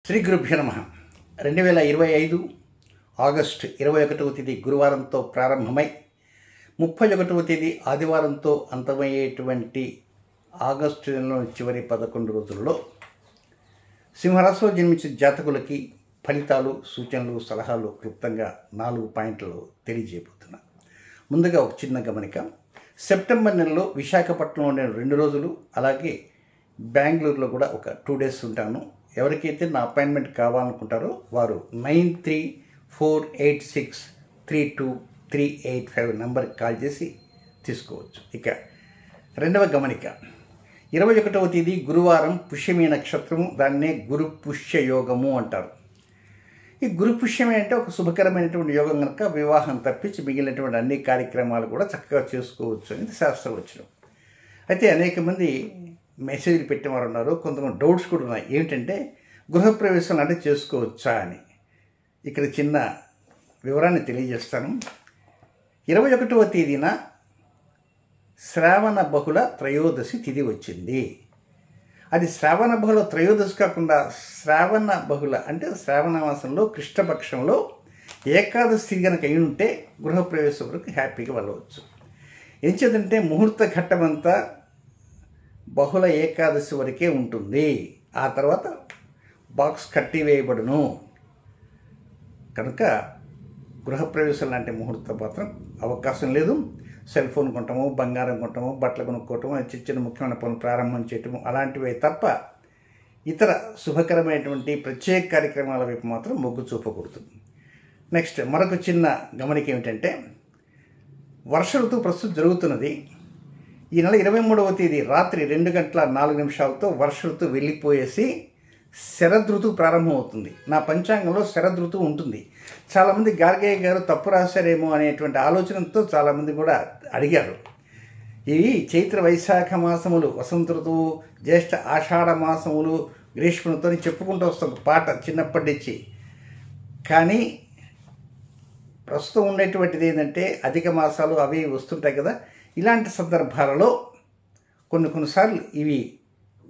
శ్రీ గురుభ్యో నమః. 2025 ఆగస్టు 21వ తేదీ గురువారంతో ప్రారంభమై 31వ తేదీ ఆదివారంతో అంతమయ్యేటువంటి ఆగస్టు నెలలోని చివరి 11 రోజుల్లో సింహరాశిలో జన్మించిన జాతకులకి ఫలితాలు, సూచనలు, సలహాలు క్లుప్తంగా 4 పాయింట్లు తెలియజేయబోతున్నా. ముందుగా ఒక చిన్న గమనిక. సెప్టెంబర్ నెలలో విశాఖపట్నంలో నేను 2 రోజులు, అలాగే బెంగళూరులో కూడా ఒక 2 డేస్ ఉంటాను. ఎవరికైతే నా అపాయింట్మెంట్ కావాలనుకుంటారో వారు 9348632385 నెంబర్కి కాల్ చేసి తీసుకోవచ్చు. ఇక రెండవ గమనిక, 21వ తేదీ గురువారం పుష్యమి నక్షత్రము, దాన్నే గురు పుష్య యోగము అంటారు. ఈ గురు పుష్యమి అంటే ఒక శుభకరమైనటువంటి యోగం కనుక వివాహం తప్పించి మిగిలినటువంటి అన్ని కార్యక్రమాలు కూడా చక్కగా చేసుకోవచ్చు అనేది శాస్త్రవచనం. అయితే అనేక మంది మెసేజ్లు పెట్టేవారు ఉన్నారు, కొంతమంది డౌట్స్ కూడా ఉన్నాయి. ఏమిటంటే గృహప్రవేశాలు అంటే చేసుకోవచ్చా అని. ఇక్కడ చిన్న వివరాన్ని తెలియజేస్తాను. 21వ తేదీన శ్రావణ బహుళ త్రయోదశి తిథి వచ్చింది. అది శ్రావణ బహుళ త్రయోదశి కాకుండా శ్రావణ బహుళ అంటే శ్రావణ మాసంలో కృష్ణపక్షంలో ఏకాదశి తిథి కనుక అయి ఉంటే గృహప్రవేశం వరకు హ్యాపీగా వెళ్ళవచ్చు. ఏం చేద్దంటే ముహూర్త ఘట్టమంతా బహుళ ఏకాదశి వరకే ఉంటుంది. ఆ తర్వాత బాక్స్ కట్టివేయబడును. కనుక గృహప్రవేశం లాంటి ముహూర్తం మాత్రం అవకాశం లేదు. సెల్ ఫోన్ కొంటాము, బంగారం కొంటాము, బట్టలు కొనుక్కోవటము, చిన్న ముఖ్యమైన పనులు ప్రారంభం చేయటము అలాంటివే తప్ప ఇతర శుభకరమైనటువంటి ప్రత్యేక కార్యక్రమాల వైపు మాత్రం మొగ్గు చూపకూడదు. నెక్స్ట్ మరొక చిన్న గమనిక ఏమిటంటే, వర్ష ఋతువు ప్రస్తుతం జరుగుతున్నది. ఈ నెల 23వ తేదీ రాత్రి 2:04 వర్ష ఋతువు వెళ్ళిపోయేసి శరదృతువు ప్రారంభమవుతుంది. నా పంచాంగంలో శరదృతువు ఉంటుంది. చాలామంది గార్గయ్య గారు తప్పు రాశారేమో అనేటువంటి ఆలోచనతో చాలామంది కూడా అడిగారు. ఇవి చైత్ర వైశాఖ మాసములు, వసంత ఋతువు, జ్యేష్ఠ ఆషాఢ మాసములు, గ్రీష్మతో చెప్పుకుంటూ వస్తాం పాట చిన్నప్పటి నుంచి. కానీ ప్రస్తుతం ఉండేటువంటిది ఏంటంటే అధిక మాసాలు అవి వస్తుంటాయి కదా. ఇలాంటి సందర్భాలలో కొన్నిసార్లు ఇవి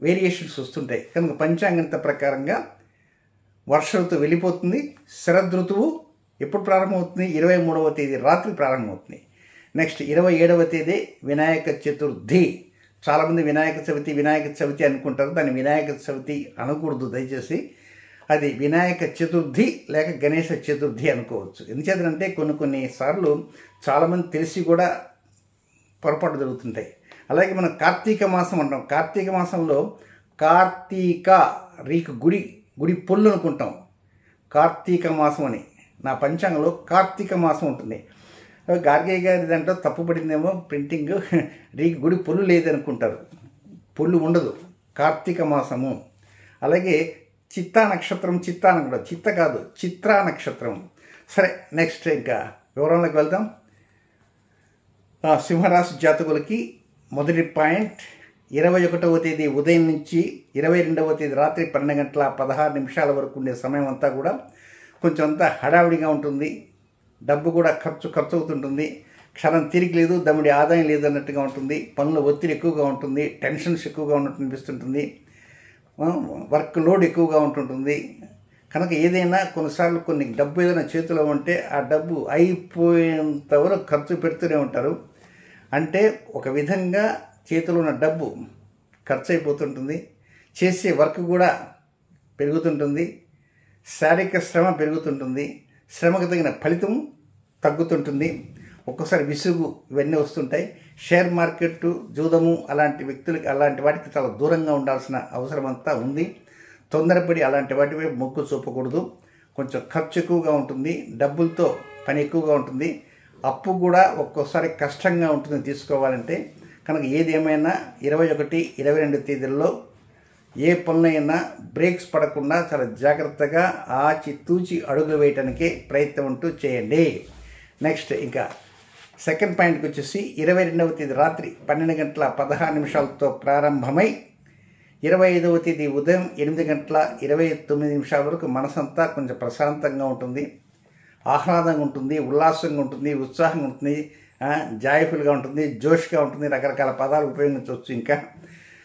వేరియేషన్స్ వస్తుంటాయి. కనుక పంచాంగంత ప్రకారంగా వర్ష ఋతువు వెళ్ళిపోతుంది. శరదృతువు ఎప్పుడు ప్రారంభమవుతుంది? 23వ తేదీ రాత్రి ప్రారంభమవుతుంది. నెక్స్ట్ 27వ తేదీ వినాయక చతుర్థి. చాలామంది వినాయక చవితి అనుకుంటారు. దాన్ని వినాయక చవితి అనకూడదు దయచేసి. అది వినాయక చతుర్థి లేక గణేష చతుర్థి అనుకోవచ్చు. ఎందుచేతంటే కొన్నిసార్లు చాలామంది తెలిసి కూడా పొరపాటు జరుగుతుంటాయి. అలాగే మనం కార్తీక మాసం అంటాం. కార్తీక మాసంలో కార్తీక రీకు గుడి పొల్లు అనుకుంటాం. కార్తీక మాసం అని నా పంచాంగంలో కార్తీక మాసం ఉంటుంది. గార్గయ్య గారి దాంట్లో తప్పుపడిందేమో ప్రింటింగ్, రీకు గుడి పొల్లు లేదనుకుంటారు. పొల్లు ఉండదు, కార్తీక మాసము. అలాగే చిత్తా నక్షత్రం, చిత్రా నక్షత్రం. సరే, నెక్స్ట్ ఇంకా వివరంలోకి వెళ్దాం. సింహరాశి జాతకులకి మొదటి పాయింట్, 21వ తేదీ ఉదయం నుంచి 22వ తేదీ రాత్రి 12:16 వరకు ఉండే సమయం అంతా కూడా కొంచెం అంతా హడావిడిగా ఉంటుంది. డబ్బు కూడా ఖర్చు అవుతుంటుంది. క్షణం తీరిక లేదు, దమ్ముడి ఆదాయం లేదు అన్నట్టుగా ఉంటుంది. పనుల ఒత్తిడి ఎక్కువగా ఉంటుంది. టెన్షన్స్ ఎక్కువగా ఉన్నట్టు అనిపిస్తుంటుంది. వర్క్ లోడ్ ఎక్కువగా ఉంటుంటుంది. కనుక ఏదైనా కొన్నిసార్లు కొన్ని డబ్బు ఏదైనా చేతిలో ఉంటే ఆ డబ్బు అయిపోయేంత వరకు ఖర్చు పెడుతూనే ఉంటారు. అంటే ఒక విధంగా చేతిలో ఉన్న డబ్బు ఖర్చు అయిపోతుంటుంది. చేసే వర్క్ కూడా పెరుగుతుంటుంది. శారీరక శ్రమ పెరుగుతుంటుంది. శ్రమకు తగిన ఫలితం తగ్గుతుంటుంది. ఒక్కోసారి విసుగు ఇవన్నీ వస్తుంటాయి. షేర్ మార్కెట్, జూదము అలాంటి వాటికి చాలా దూరంగా ఉండాల్సిన అవసరం అంతా ఉంది. తొందరపడి అలాంటి వాటి వైపు మొగ్గు చూపకూడదు. కొంచెం ఖర్చు ఎక్కువగా ఉంటుంది. డబ్బులతో పని ఎక్కువగా ఉంటుంది. అప్పు కూడా ఒక్కోసారి కష్టంగా ఉంటుంది తీసుకోవాలంటే. కనుక ఏది ఏమైనా 21, 22 తేదీల్లో ఏ పనులైనా బ్రేక్స్ పడకుండా చాలా జాగ్రత్తగా ఆచితూచి అడుగులు వేయటానికే ప్రయత్నం అంటూ చేయండి. నెక్స్ట్ ఇంకా సెకండ్ పాయింట్కి వచ్చేసి 22వ తేదీ రాత్రి 12:16 ప్రారంభమై 25వ తేదీ ఉదయం 8:29 వరకు మనసంతా కొంచెం ప్రశాంతంగా ఉంటుంది, ఆహ్లాదంగా ఉంటుంది, ఉల్లాసంగా ఉంటుంది, ఉత్సాహంగా ఉంటుంది, జాయ్ఫుల్గా ఉంటుంది, జోష్గా ఉంటుంది. రకరకాల పదాలు ఉపయోగించవచ్చు. ఇంకా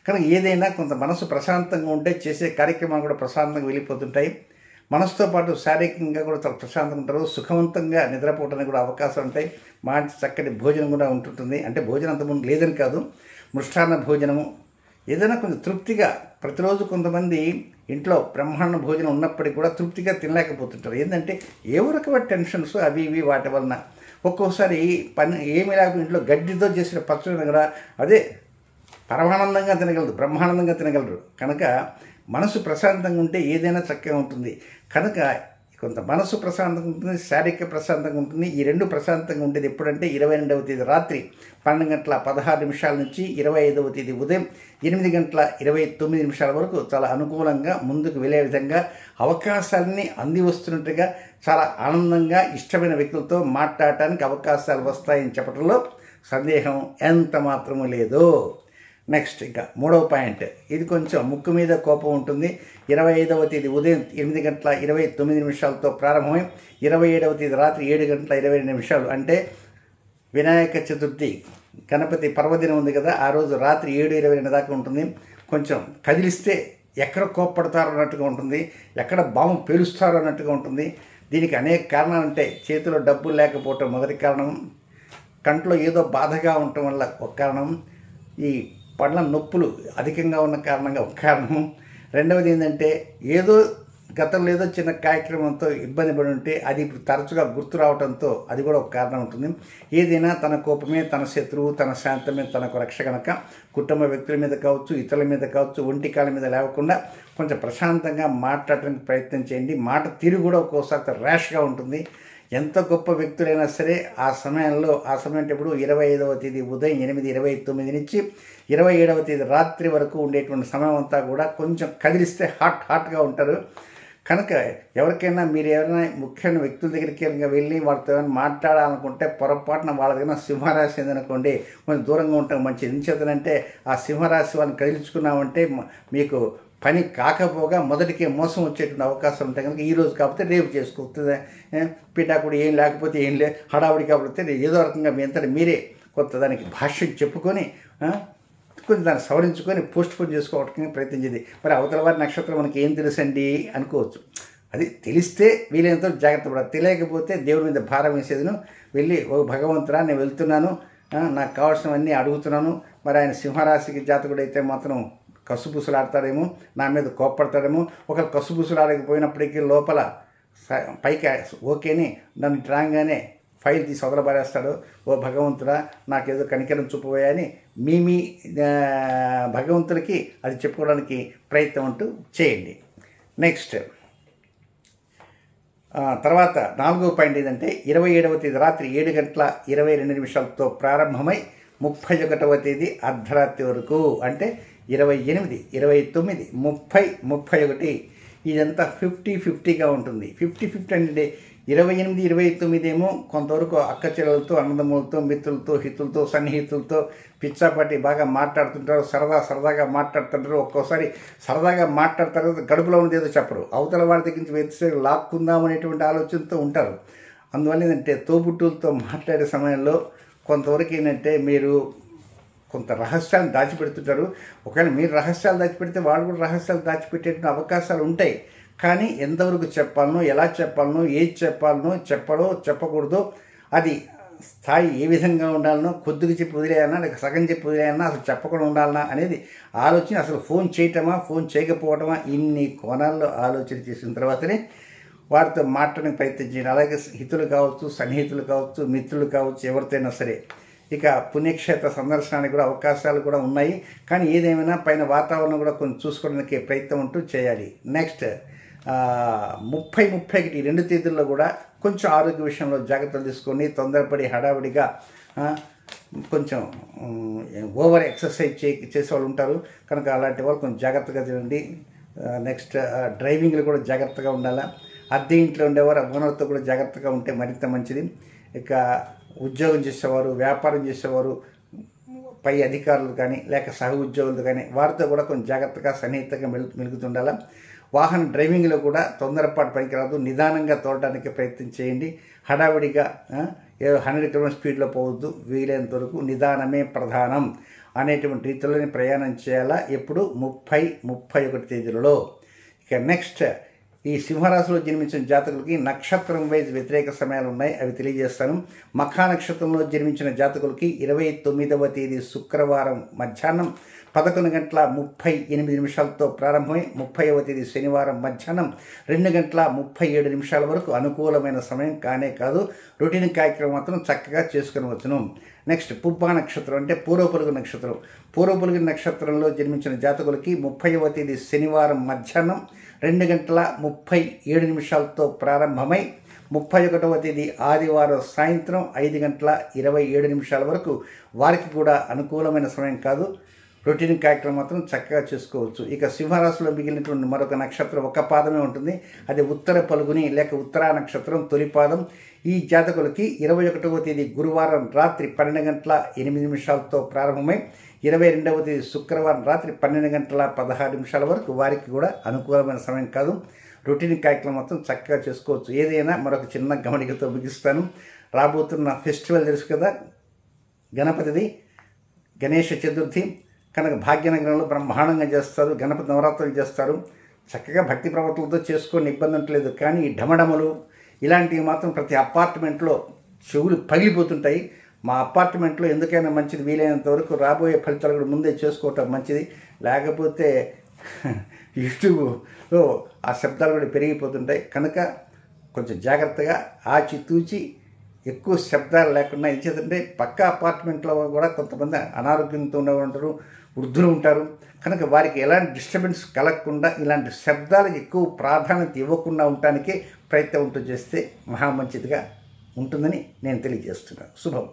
కనుక ఏదైనా కొంత మనసు ప్రశాంతంగా ఉంటే చేసే కార్యక్రమాలు కూడా ప్రశాంతంగా వెళ్ళిపోతుంటాయి. మనసుతో పాటు శారీరకంగా కూడా చాలా ప్రశాంతంగా ఉంటారు. సుఖవంతంగా నిద్రపోవడానికి కూడా అవకాశాలు ఉంటాయి. మంచి చక్కటి భోజనం కూడా ఉంటుంటుంది. అంటే భోజనం అంతకుముందు లేదని కాదు, మృష్టాన్న భోజనము ఏదైనా కొంచెం తృప్తిగా. ప్రతిరోజు కొంతమంది ఇంట్లో బ్రహ్మాండ భోజనం ఉన్నప్పటికీ కూడా తృప్తిగా తినలేకపోతుంటారు. ఏంటంటే ఏవో రకమైన టెన్షన్స్ అవి ఇవి వాటి వలన ఒక్కోసారి పని ఏమి లేకపోతే ఇంట్లో గడ్డితో చేసిన పచ్చడి కూడా అదే పరమానందంగా తినగలరు, బ్రహ్మానందంగా తినగలరు. కనుక మనసు ప్రశాంతంగా ఉంటే ఏదైనా చక్కగా ఉంటుంది. కనుక కొంత మనసు ప్రశాంతంగా ఉంటుంది, శారీరక ప్రశాంతంగా ఉంటుంది. ఈ రెండు ప్రశాంతంగా ఉండేది ఎప్పుడంటే 22వ తేదీ రాత్రి 12:16 నుంచి 25వ తేదీ ఉదయం 8:29 వరకు చాలా అనుకూలంగా ముందుకు వెళ్ళే విధంగా అవకాశాలని అంది వస్తున్నట్టుగా చాలా ఆనందంగా ఇష్టమైన వ్యక్తులతో మాట్లాడటానికి అవకాశాలు వస్తాయని చెప్పడంలో సందేహం ఎంత మాత్రమూ లేదు. నెక్స్ట్ ఇంకా 3వ పాయింట్, ఇది కొంచెం ముక్కు మీద కోపం ఉంటుంది. 25వ తేదీ ఉదయం 8:29 ప్రారంభమై 27వ తేదీ రాత్రి 7:22 అంటే వినాయక చతుర్థి గణపతి పర్వదినం ఉంది కదా, ఆ రోజు రాత్రి 7:22 దాకా ఉంటుంది. కొంచెం కదిలిస్తే ఎక్కడ కోప్పడతారు అన్నట్టుగా ఉంటుంది, ఎక్కడ బాంబు పేలుస్తారు అన్నట్టుగా ఉంటుంది. దీనికి అనేక కారణాలు ఉంటాయి. చేతిలో డబ్బులు లేకపోవటం మొదటి కారణం, కంట్లో ఏదో బాధగా ఉండటం వల్ల ఒక కారణం, ఈ పళ్ళ నొప్పులు అధికంగా ఉన్న కారణంగా ఒక కారణం, రెండవది ఏంటంటే ఏదో గతంలో ఏదో చిన్న కార్యక్రమంతో ఇబ్బంది పడి ఉంటే అది ఇప్పుడు తరచుగా గుర్తు రావడంతో అది కూడా ఒక కారణం ఉంటుంది. ఏదైనా తన కోపమే తన శత్రువు, తన శాంతమే తనకు రక్ష కనుక కుటుంబ వ్యక్తుల మీద కావచ్చు, ఇతరుల మీద కావచ్చు, ఒంటికాల మీద లేకుండా కొంచెం ప్రశాంతంగా మాట్లాడటానికి ప్రయత్నం చేయండి. మాట తీరు కూడా ఒక్కోసారి ర్యాష్గా ఉంటుంది. ఎంత గొప్ప వ్యక్తులైనా సరే ఆ సమయం అంటే ఇప్పుడు 25వ తేదీ ఉదయం 8:29 నుంచి 27వ తేదీ రాత్రి వరకు ఉండేటువంటి సమయం అంతా కూడా కొంచెం కదిలిస్తే హాట్గా ఉంటారు. కనుక ఎవరికైనా మీరు ఎవరైనా ముఖ్యమైన వ్యక్తుల దగ్గరికి వెళ్ళి వాళ్ళతో ఏమైనా మాట్లాడాలనుకుంటే పొరపాటున వాళ్ళ దగ్గర సింహరాశి ఏందనుకోండి, కొంచెం దూరంగా ఉంటాం మంచిది. ఎందుచేతనంటే ఆ సింహరాశి వాళ్ళని కదిలించుకున్నామంటే మీకు పని కాకపోగా మొదటికే మోసం వచ్చేటువంటి అవకాశం ఉంటాయి. కనుక ఈరోజు కాకపోతే రేపు చేసుకోవచ్చు. పిఠాకుడు ఏం లేకపోతే ఏం హడావుడి కాకపోతే ఏదో రకంగా మీ అంతటా మీరే కొంత దానికి భాష్యం చెప్పుకొని కొంచెం దాన్ని సవరించుకొని పోస్ట్పోన్ చేసుకోవడానికి ప్రయత్నించింది. మరి అవతల వారి నక్షత్రం మనకి ఏం తెలుసండి అనుకోవచ్చు. అది తెలిస్తే వీలైనంత జాగ్రత్త పడాలి. తెలియకపోతే దేవుడి మీద భారం వేసేదిను వెళ్ళి ఓ భగవంతుడా నేను వెళ్తున్నాను, నాకు కావాల్సినవన్నీ అడుగుతున్నాను. మరి ఆయన సింహరాశికి జాతకుడైతే మాత్రం కసుబుసులాడతాడేమో, నా మీద కోప్పడతాడేమో. ఒకరు కసుబుసులాడకపోయినప్పటికీ లోపల పైకి ఓకేని నన్ను రాగానే ఫైల్ తీసి వదలబారేస్తాడు. ఓ భగవంతుడా నాకేదో కనికరం చూపబోయని మీ భగవంతుడికి అది చెప్పుకోవడానికి ప్రయత్నం అంటూ చేయండి. నెక్స్ట్ తర్వాత 4వ పాయింట్ ఏంటంటే 27వ తేదీ రాత్రి 7:22 ప్రారంభమై 31వ తేదీ అర్ధరాత్రి వరకు అంటే 28, 29, 30, 31 ఇదంతా 50-50గా ఉంటుంది. 50-50 అంటే 28, 29 ఏమో కొంతవరకు అక్క చెల్లెలతో, అన్నదమ్ములతో, మిత్రులతో, హితులతో, సన్నిహితులతో పిచ్చాపాటి బాగా మాట్లాడుతుంటారు, సరదాగా మాట్లాడుతుంటారు. ఒక్కోసారి సరదాగా మాట్లాడతారు, గడుపులో ఉన్నది ఏదో చెప్పరు, అవతల వాడి దగ్గర నుంచి వెతికి లాక్కుందాం అనేటువంటి ఆలోచనతో ఉంటారు. అందువల్ల ఏంటంటే తోబుట్టులతో మాట్లాడే సమయంలో కొంతవరకు ఏంటంటే మీరు కొంత రహస్యాలను దాచిపెడుతుంటారు. ఒకవేళ మీరు రహస్యాలు దాచిపెడితే వాళ్ళు కూడా రహస్యాలు దాచిపెట్టేటువంటి అవకాశాలు ఉంటాయి. కానీ ఎంతవరకు చెప్పాలనో, ఎలా చెప్పాలనో, ఏది చెప్పాలనో, చెప్పకూడదో, అది స్థాయి ఏ విధంగా ఉండాలనో, కొద్దిగా చెప్పి వదిలేయాలన్నా లేక సగం చెప్పి వదిలేయాలన్నా, అసలు చెప్పకుండా ఉండాలన్నా అనేది ఆలోచన, అసలు ఫోన్ చేయటమా ఫోన్ చేయకపోవటమా, ఇన్ని కోణాల్లో ఆలోచన చేసిన తర్వాతనే వారితో మాట్లాడడానికి ప్రయత్నం చేయండి. అలాగే హితులు కావచ్చు, సన్నిహితులు కావచ్చు, మిత్రులు కావచ్చు, ఎవరితోనైనా సరే. ఇక పుణ్యక్షేత్ర సందర్శనానికి కూడా అవకాశాలు కూడా ఉన్నాయి. కానీ ఏదేమైనా పైన వాతావరణం కూడా కొంచెం చూసుకోవడానికి ప్రయత్నం అంటూ చేయాలి. నెక్స్ట్ 30-31 2 తేదీల్లో కూడా కొంచెం ఆరోగ్య విషయంలో జాగ్రత్తలు తీసుకొని తొందరపడి హడావిడిగా కొంచెం ఓవర్ ఎక్సర్సైజ్ చేసేవాళ్ళు ఉంటారు. కనుక అలాంటి వాళ్ళు కొంచెం జాగ్రత్తగా తినండి. నెక్స్ట్ డ్రైవింగ్లో కూడా జాగ్రత్తగా ఉండాలా. అద్దె ఇంట్లో ఉండేవారు ఓనర్తో కూడా జాగ్రత్తగా ఉంటే మరింత మంచిది. ఇక ఉద్యోగం చేసేవారు, వ్యాపారం చేసేవారు, పై అధికారులు కానీ లేక సహ ఉద్యోగులు కానీ వారితో కూడా కొంచెం జాగ్రత్తగా సన్నిహితంగా మెలుగుతుండాలా. వాహన డ్రైవింగ్లో కూడా తొందరపాటు పనికిరాదు, నిదానంగా తోలడానికి ప్రయత్నం చేయండి. హడావిడిగా 100 km స్పీడ్లో పోవద్దు, వీలైనంత వరకు నిదానమే ప్రధానం. అనేటువంటి రీతిలోనే ప్రయాణం చేయాలా. ఎప్పుడు 30, 31 తేదీలలో. ఇక నెక్స్ట్ ఈ సింహరాశిలో జన్మించిన జాతకులకి నక్షత్రం వైజ్ వ్యతిరేక సమయాలు ఉన్నాయి, అవి తెలియజేస్తాను. మఖా నక్షత్రంలో జన్మించిన జాతకులకి 29వ తేదీ శుక్రవారం మధ్యాహ్నం 11:38 ప్రారంభమై 30వ తేదీ శనివారం మధ్యాహ్నం 2:37 వరకు అనుకూలమైన సమయం కానే కాదు. రొటీన్ కార్యక్రమం మాత్రం చక్కగా చేసుకునవచ్చును. నెక్స్ట్ పుబ్బా నక్షత్రం అంటే పూర్వపులుగు నక్షత్రం. పూర్వపులుగు నక్షత్రంలో జన్మించిన జాతకులకి 30వ తేదీ శనివారం మధ్యాహ్నం 2:37 ప్రారంభమై 31వ తేదీ ఆదివారం సాయంత్రం 5:27 వరకు వారికి కూడా అనుకూలమైన సమయం కాదు. రొటీన్ కార్యక్రమం మాత్రం చక్కగా చేసుకోవచ్చు. ఇక సింహరాశిలో మిగిలినటువంటి మరొక నక్షత్రం ఒక పాదమే ఉంటుంది, అది ఉత్తర పలుగుని లేక ఉత్తరా నక్షత్రం తొలి పాదం. ఈ జాతకులకి 21వ తేదీ గురువారం రాత్రి 12:08 ప్రారంభమై 22వ తేదీ శుక్రవారం రాత్రి 12:16 వరకు వారికి కూడా అనుకూలమైన సమయం కాదు. రొటీన్ కార్యక్రమం మొత్తం చక్కగా చేసుకోవచ్చు. ఏదైనా మరొక చిన్న గమనికతో ముగిస్తాను. రాబోతున్న ఫెస్టివల్ తెలుసు కదా, గణపతిది గణేష చతుర్థి కనుక భాగ్యనగరంలో బ్రహ్మాండంగా చేస్తారు. గణపతి నవరాత్రులు చేస్తారు. చక్కగా భక్తి ప్రవర్తనలతో చేసుకొని ఇబ్బంది ఉండలేదు. కానీ ఈ ఢమఢమలు ఇలాంటివి మాత్రం ప్రతి అపార్ట్మెంట్లో చెవులు పగిలిపోతుంటాయి. మా అపార్ట్మెంట్లో ఎందుకైనా మంచిది వీలైనంత వరకు రాబోయే ఫలితాలు కూడా ముందే చేసుకోవటం మంచిది. లేకపోతే యూట్యూబ్లో ఆ శబ్దాలు కూడా పెరిగిపోతుంటాయి. కనుక కొంచెం జాగ్రత్తగా ఆచితూచి ఎక్కువ శబ్దాలు లేకుండా ఇచ్చేదంటే పక్క అపార్ట్మెంట్లో కూడా కొంతమంది అనారోగ్యంతో ఉండేవారు, వృద్ధులు ఉంటారు. కనుక వారికి ఎలాంటి డిస్టర్బెన్స్ కలగకుండా ఇలాంటి శబ్దాలకు ఎక్కువ ప్రాధాన్యత ఇవ్వకుండా ఉండటానికే ప్రయత్నం చేస్తే మహా మంచిదిగా ఉంటుందని నేను తెలియజేస్తున్నాను. శుభం.